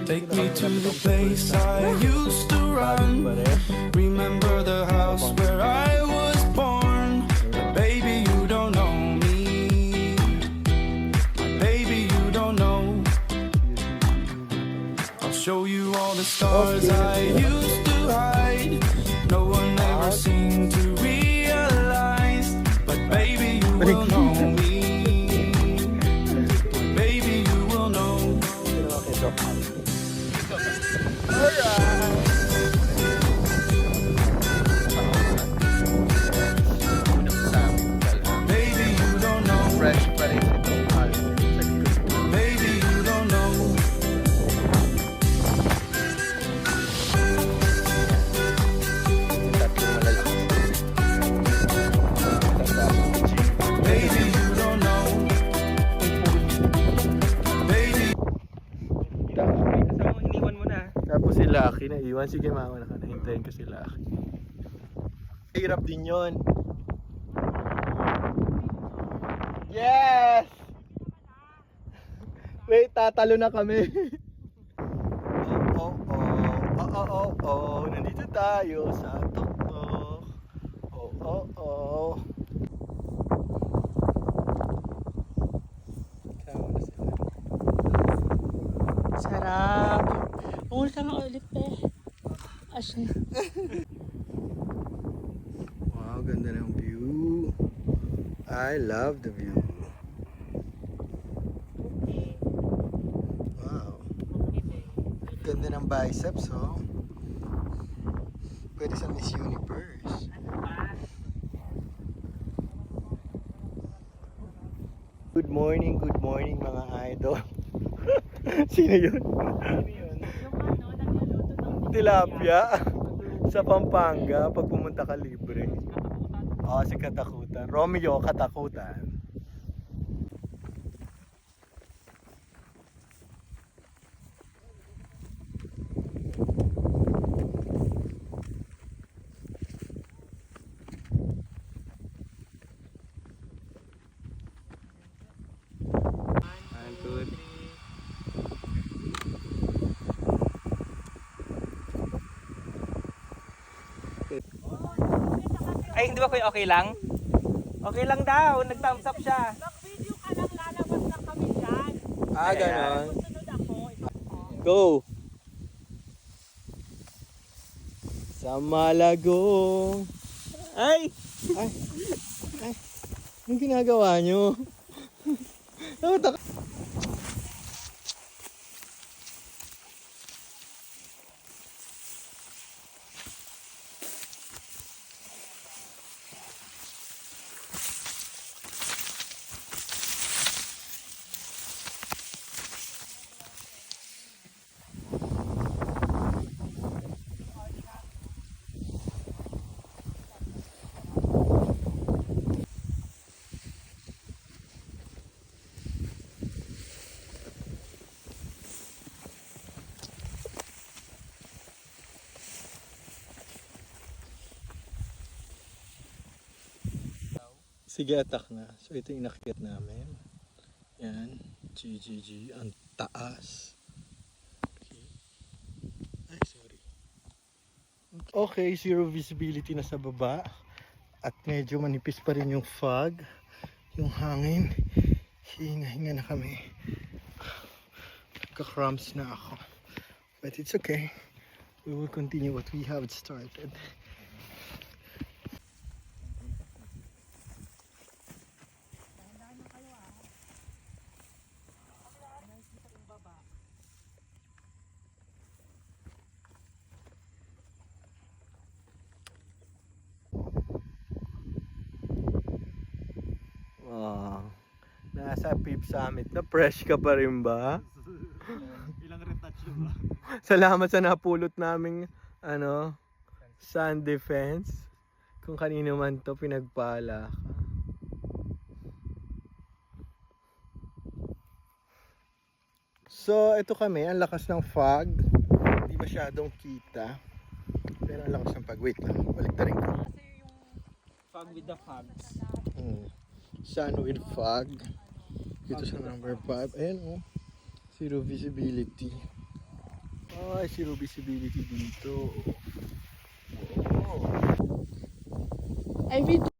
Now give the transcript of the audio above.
Take me to the place I used to run. Remember the house where I was born. But baby, you don't know me. Baby, you don't know. I'll show you all the stars I used to hide. No one ever seemed to realize. But baby, you will know me. Baby, you will know. Baby, you don't know. Fresh pa rin itong Baby, you don't know. tatlong malalaki. Baby, you don't know. Baby. Kasama iniwan mo na. Tapos si Lucky na iwan. Sige, mauna ka na. Hintayin ko si Lucky. Hirap din yun. Yes! Wait, tatalo na kami. Nandito tayo sa tuktok. Kasama na sila. Sarap. Ungol ka nga ulit eh. Asya. Wow, ganda ng view. I love the view. Wow. Ganda ng biceps, oh. Pwede sa Miss Universe. Good morning mga idol. Sino yun? Tilapia. Sa Pampanga, pag pumunta ka libre. Oo, si Katakutan. Romeo Katakutan. I'm good. Ay, hindi ba kuya okay lang? Okay lang daw, nag-thumbs up siya. Mag-video ka lang, lalabas na kami dyan. Ganon. Susunod ako. Go! Sa Malagong. Ay! Ay! Anong ginagawa nyo? Sige, attack na. So ito yung inakyat namin. Yan. GGG. Ang taas. Okay. Ay, sorry. Okay, zero visibility na sa baba. At medyo manipis pa rin yung fog. Yung hangin. Hinga-hinga na kami. Nagka-cramps na ako. But it's okay. We will continue what we have started. Nasa Peep Summit na fresh ka pa rin ba? Ilang retouch ba? Salamat sa napulot naming sun defense. Kung kanino man to pinagpala ka. So ito kami, ang lakas ng fog. Hindi masyadong kita. Pero ang lakas ng fog. Wait lang, balik na rin ko. Fog with the fogs. Sun with fog. Dito sa number 5. Ayan oh. Zero visibility. Ay, zero visibility dito. Oh. Ay, video.